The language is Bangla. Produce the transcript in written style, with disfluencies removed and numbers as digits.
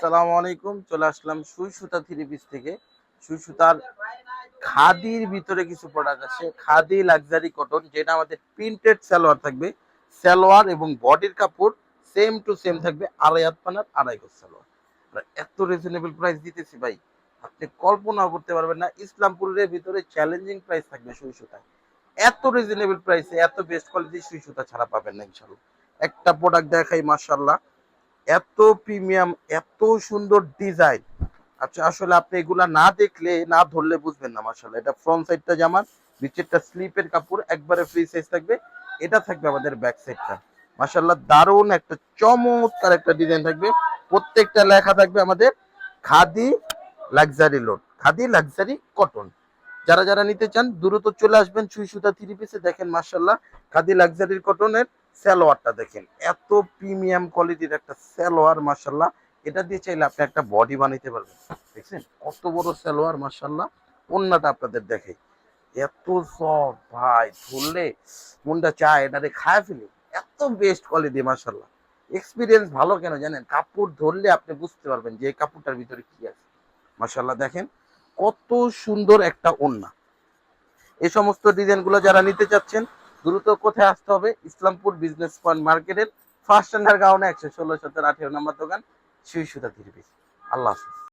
আসসালামু আলাইকুম। চলে আসলাম সুই সুতা থ্রি পিস থেকে। সুই সুতার খাদির ভিতরে কিছু প্রোডাক্ট আছে, খাদি লাক্সারি কটন, যেটা আমাদের প্রিন্টেড সালোয়ার থাকবে। সালোয়ার এবং বডির কাপড় সেম টু সেম থাকবে, আড়াই হাত পানার আড়াই গজ সালোয়ার। আর এত রিজনেবল প্রাইস দিতেছি ভাই, আপনি কল্পনাও করতে পারবেন না। ইসলামপুরের ভিতরে চ্যালেঞ্জিং প্রাইস থাকবে সুই সুতায়। এত রিজনেবল প্রাইসে এত বেস্ট কোয়ালিটির সুই সুতা ছাড়া পাবেন না ইনশাল্লাহ। একটা প্রোডাক্ট দেখাই, মাশাআল্লাহ, এত প্রিমিয়াম, এত সুন্দর ডিজাইন। আচ্ছা, আসলে আপনি এগুলা না দেখলে, না ধরলে বুঝবেন না। মাশাআল্লাহ, এটা ফ্রন্ট সাইডটা জামার, নিচেরটা স্লিপের কাপড়, একবারে ফ্রি সাইজ থাকবে। এটা থাকবে আমাদের ব্যাক সাইডটা। মাশাআল্লাহ, দারুণ একটা চমৎকার একটা ডিজাইন থাকবে। প্রত্যেকটা লেখা থাকবে আমাদের khadi luxury load, khadi luxury cotton. যারা যারা নিতে চান দ্রুত চলে আসবেন সুই সুতা থ্রি পিসে। দেখেন মাশাআল্লাহ, খাদি লাক্সারি কটনের সালোয়ারটা দেখেন, এত প্রিমিয়াম কোয়ালিটির একটা সালোয়ার। মাশাআল্লাহ, এটা দিয়ে চাইলে আপনি একটা বডি বানাইতে পারবেন। দেখছেন কত বড় সালোয়ার, মাশাআল্লাহ। ওন্নাটা আপনাদের দেখে এত সফট ভাই, ধরলে মনটা চায় এটারে খায় ফেলি। এত বেস্ট কোয়ালিটি, মাশাআল্লাহ। এক্সপিরিয়েন্স ভালো কেন জানেন? কাপড় ধরলে আপনি বুঝতে পারবেন যে এই কাপড়টার ভিতরে কি আছে। মাশাআল্লাহ, দেখেন কত সুন্দর একটা ওন্না। এই সমস্ত ডিজাইনগুলো যারা নিতে চাচ্ছেন দ্রুত কোথায় আসতে হবে? ইসলামপুর বিজনেস পয়েন্ট মার্কেটের ফার্স্ট আন্ডার গ্রাউন্ডে 116, 17, 18 নম্বর দোকান, সুই সুতা থ্রি পিস। আল্লাহ হাফেজ।